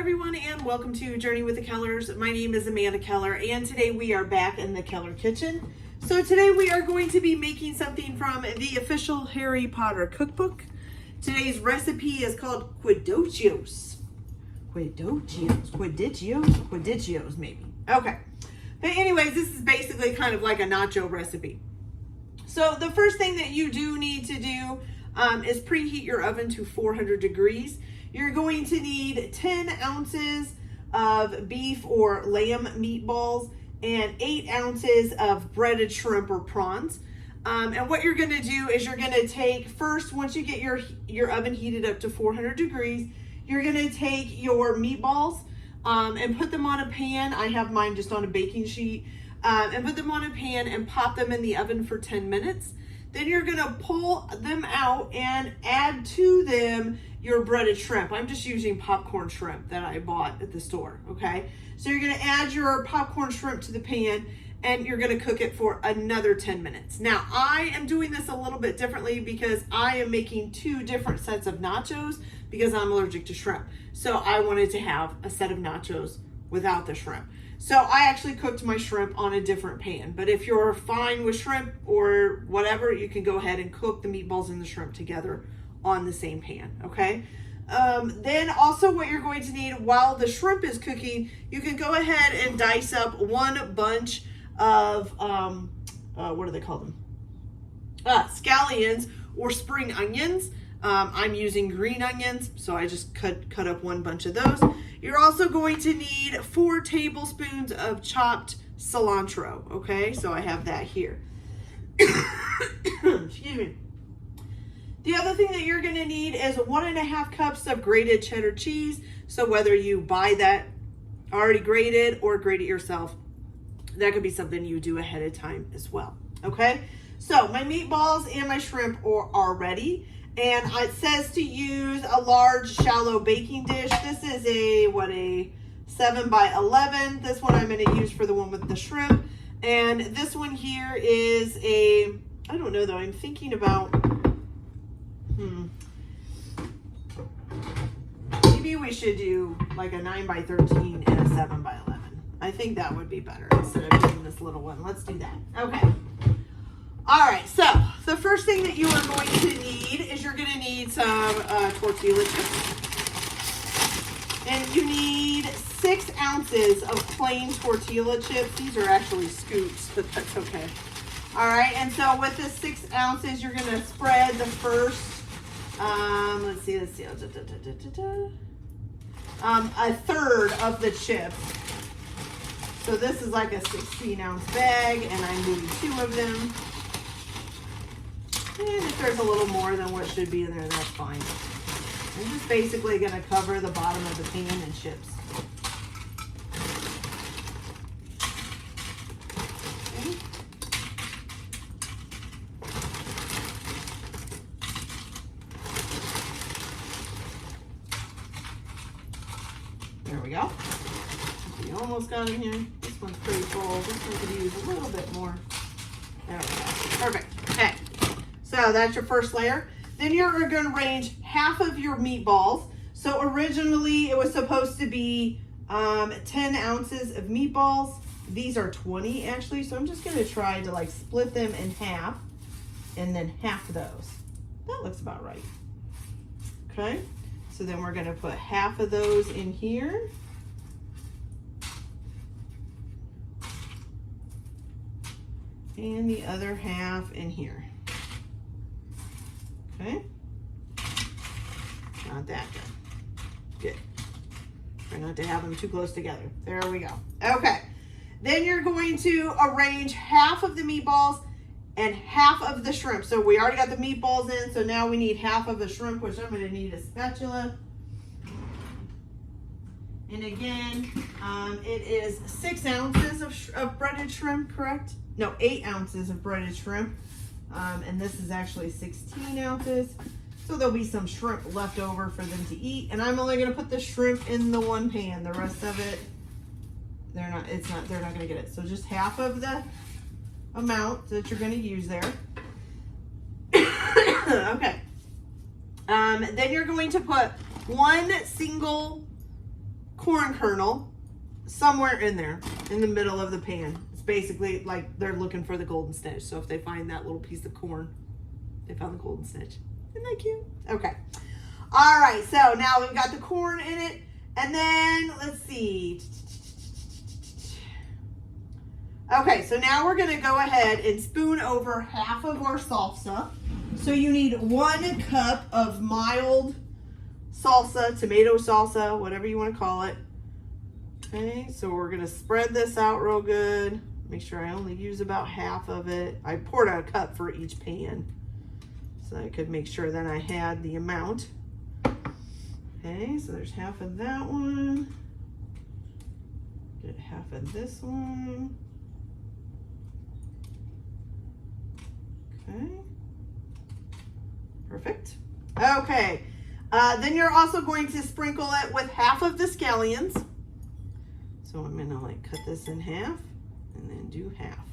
everyone, and welcome to Journey with the Kellers. My name is Amanda Keller, and today we are back in the Keller kitchen. So today we are going to be making something from the official Harry Potter cookbook. Today's recipe is called Quidditchios. Quidditchios maybe. Okay. But anyways, this is basically kind of like a nacho recipe. So the first thing that you do need to do is preheat your oven to 400 degrees. You're going to need 10 ounces of beef or lamb meatballs and 8 ounces of breaded shrimp or prawns. And what you're going to do is you're going to take, first, once you get your oven heated up to 400 degrees, you're going to take your meatballs and put them on a pan. I have mine just on a baking sheet. And put them on a pan and pop them in the oven for 10 minutes. Then you're going to pull them out and add to them your breaded shrimp. I'm just using popcorn shrimp that I bought at the store, okay? So you're going to add your popcorn shrimp to the pan and you're going to cook it for another 10 minutes. Now, I am doing this a little bit differently because I am making 2 different sets of nachos because I'm allergic to shrimp. So I wanted to have a set of nachos without the shrimp. So I actually cooked my shrimp on a different pan. But if you're fine with shrimp or whatever, you can go ahead and cook the meatballs and the shrimp together on the same pan, okay? Then also what you're going to need while the shrimp is cooking, you can go ahead and dice up 1 bunch of, what do they call them? Scallions or spring onions. I'm using green onions, so I just cut up 1 bunch of those. You're also going to need 4 tablespoons of chopped cilantro, okay? So I have that here. Excuse me. The other thing that you're going to need is 1.5 cups of grated cheddar cheese. So whether you buy that already grated or grate it yourself, that could be something you do ahead of time as well, okay? So my meatballs and my shrimp are ready. And it says to use a large shallow baking dish. This is a 7 by 11. This one I'm going to use for the one with the shrimp. And this one here is I don't know though, I'm thinking about, maybe we should do like a 9 by 13 and a 7 by 11. I think that would be better instead of doing this little one. Let's do that. Okay. All right, so the first thing that you are going to need is you're going to need some tortilla chips. And you need 6 ounces of plain tortilla chips. These are actually scoops, but that's okay. All right, and so with the 6 ounces, you're going to spread the first, let's see, a third of the chips. So this is like a 16-ounce bag, and I'm doing 2 of them. And if there's a little more than what should be in there, that's fine. I'm just basically going to cover the bottom of the pan in chips. Okay. There we go. We almost got in here. This one's pretty full. This one could use a little bit more. There we go. Perfect. Okay. So that's your first layer. Then you're going to arrange half of your meatballs. So originally it was supposed to be 10 ounces of meatballs. These are 20 actually. So I'm just going to try to like split them in half and then half of those. That looks about right. Okay. So then we're going to put half of those in here. And the other half in here. Okay. Not that good. Good. Try not to have them too close together. There we go. Okay. Then you're going to arrange half of the meatballs and half of the shrimp. So we already got the meatballs in, so now we need half of the shrimp, which I'm going to need a spatula. And again, it is 6 ounces of breaded shrimp, correct? No, 8 ounces of breaded shrimp. And this is actually 16 ounces. So there'll be some shrimp left over for them to eat. And I'm only going to put the shrimp in the one pan. The rest of it, they're not going to get it. So just half of the amount that you're going to use there. Okay. Then you're going to put 1 single corn kernel somewhere in there, in the middle of the pan. It's basically like they're looking for the golden snitch. So if they find that little piece of corn, they found the golden snitch. Isn't that cute? Okay. All right, so now we've got the corn in it. And then, let's see. Okay, so now we're gonna go ahead and spoon over half of our salsa. So you need 1 cup of mild salsa, tomato salsa, whatever you wanna call it. Okay, so we're gonna spread this out real good. Make sure I only use about half of it. I poured out a cup for each pan, so I could make sure that I had the amount. Okay, so there's half of that one. Get half of this one. Okay, perfect. Okay, then you're also going to sprinkle it with half of the scallions. So I'm gonna like cut this in half and then do half.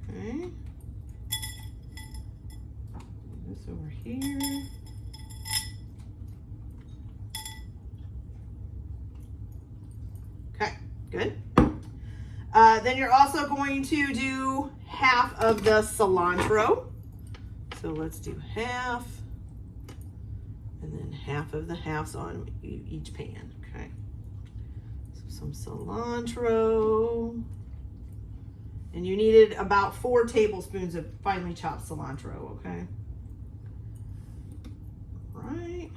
Okay. This over here. Okay, good. Then you're also going to do half of the cilantro. So let's do half, and then half of the halves on each pan, okay? So some cilantro. And you needed about 4 tablespoons of finely chopped cilantro, okay? Right,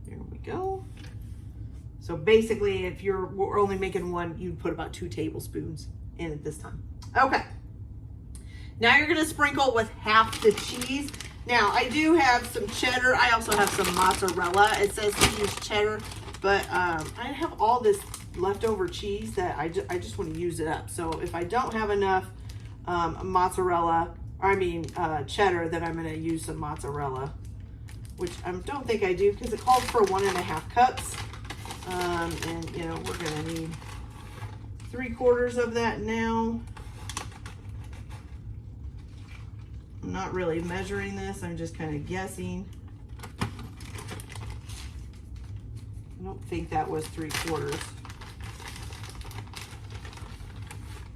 here we go. So basically, if we're only making one, you'd put about 2 tablespoons in it this time. Okay. Now you're gonna sprinkle with half the cheese. Now I do have some cheddar. I also have some mozzarella. It says to use cheddar, but I have all this leftover cheese that I just want to use it up. So if I don't have enough cheddar, then I'm gonna use some mozzarella, which I don't think I do because it calls for 1.5 cups. And you know, we're gonna need 3/4 of that now. I'm not really measuring this, I'm just kind of guessing. I don't think that was 3/4.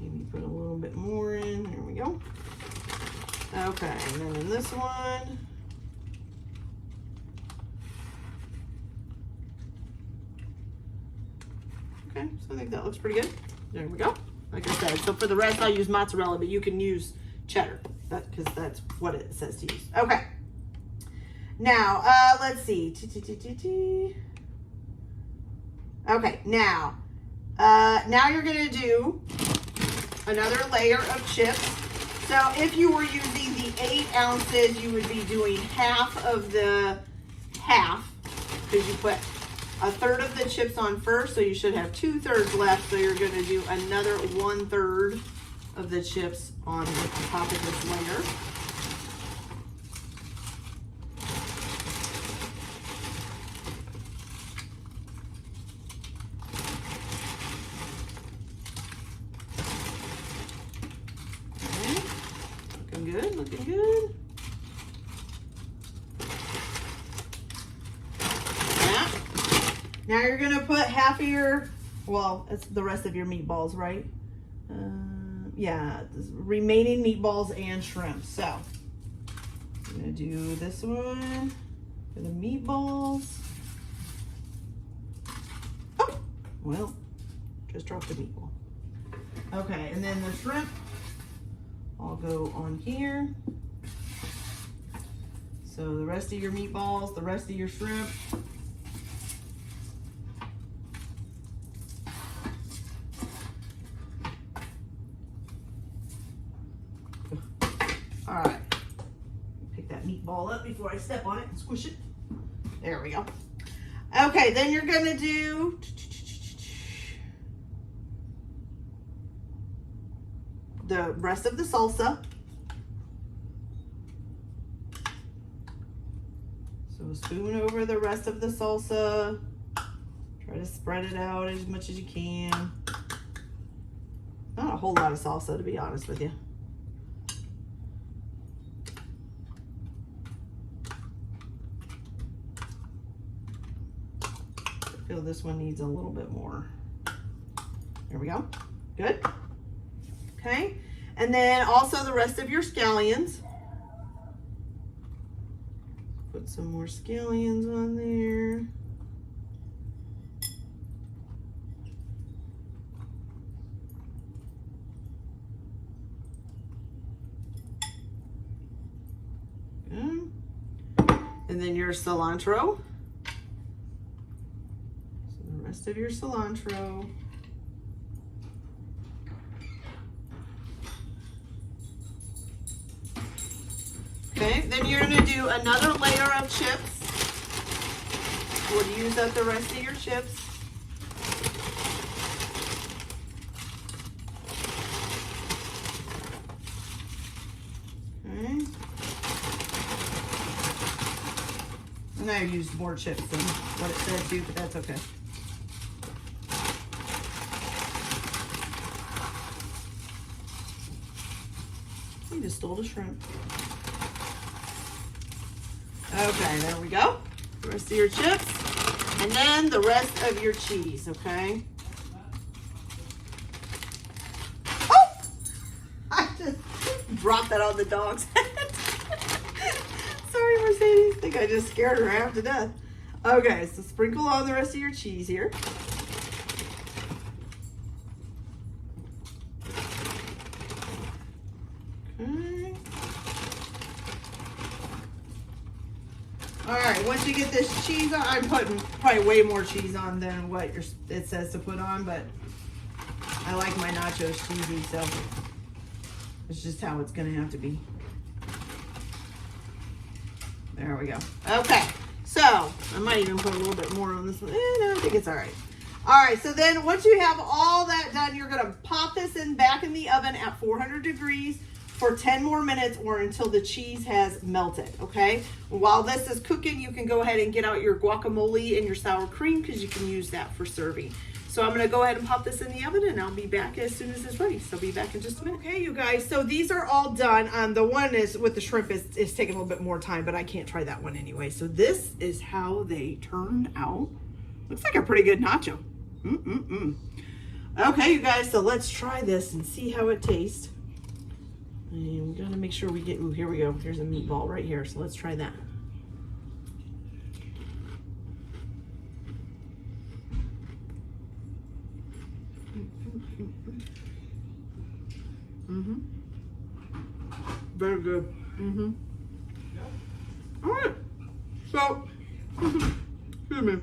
Maybe put a little bit more in, there we go. Okay, and then in this one, okay, so I think that looks pretty good. There we go. Like I said, so for the rest, I'll use mozzarella, but you can use cheddar, because that's what it says to use. Okay. Now, let's see. Okay, now you're gonna do another layer of chips. So if you were using the 8 ounces, you would be doing half of the half, because you put 1/3 of the chips on first, so you should have 2/3 left. So you're going to do another 1/3 of the chips on top of this layer. Okay. Looking good, looking good. Now you're gonna put half of your, well, it's the rest of your meatballs, right? Yeah, remaining meatballs and shrimp. So I'm gonna do this one for the meatballs. Oh, well, just dropped the meatball. Okay, and then the shrimp, I'll go on here. So the rest of your meatballs, the rest of your shrimp. All right, pick that meatball up before I step on it and squish it. There we go. Okay, then you're gonna do the rest of the salsa. So spoon over the rest of the salsa. Try to spread it out as much as you can. Not a whole lot of salsa, to be honest with you. feel this one needs a little bit more. There we go. Good. Okay. And then also the rest of your scallions. Put some more scallions on there. Good. And then your cilantro. So the rest of your cilantro. Okay, then you're going to do another layer of chips. We'll use up the rest of your chips. Okay. And I used more chips than what it said to, but that's okay. You just stole the shrimp. Okay, there we go. The rest of your chips. And then the rest of your cheese, okay? Oh! I just dropped that on the dog's head. Sorry, Mercedes. I think I just scared her half to death. Okay, so sprinkle on the rest of your cheese here. Okay. All right, once you get this cheese on, I'm putting probably way more cheese on than what it says to put on, but I like my nachos cheesy, so it's just how it's gonna have to be. There we go. Okay, so I might even put a little bit more on this one. No, I think it's all right. All right, so then once you have all that done, you're gonna pop this back in the oven at 400 degrees for 10 more minutes or until the cheese has melted, okay? While this is cooking, you can go ahead and get out your guacamole and your sour cream because you can use that for serving. So I'm gonna go ahead and pop this in the oven and I'll be back as soon as it's ready. So I'll be back in just a minute. Okay, you guys, so these are all done. The one is with the shrimp is taking a little bit more time, but I can't try that one anyway. So this is how they turned out. Looks like a pretty good nacho. Okay, you guys, so let's try this and see how it tastes. And we gotta make sure we get, ooh, here we go. Here's a meatball right here, so let's try that. Very good. All right, so, excuse me.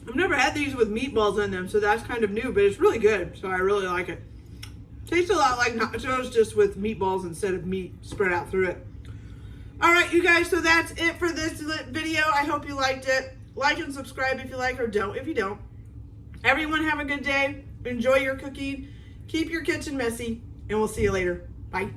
I've never had these with meatballs in them, so that's kind of new, but it's really good, so I really like it. Tastes a lot like nachos, just with meatballs instead of meat spread out through it. All right, you guys, so that's it for this video. I hope you liked it. Like and subscribe if you like, or don't if you don't. Everyone have a good day. Enjoy your cooking. Keep your kitchen messy, and we'll see you later. Bye.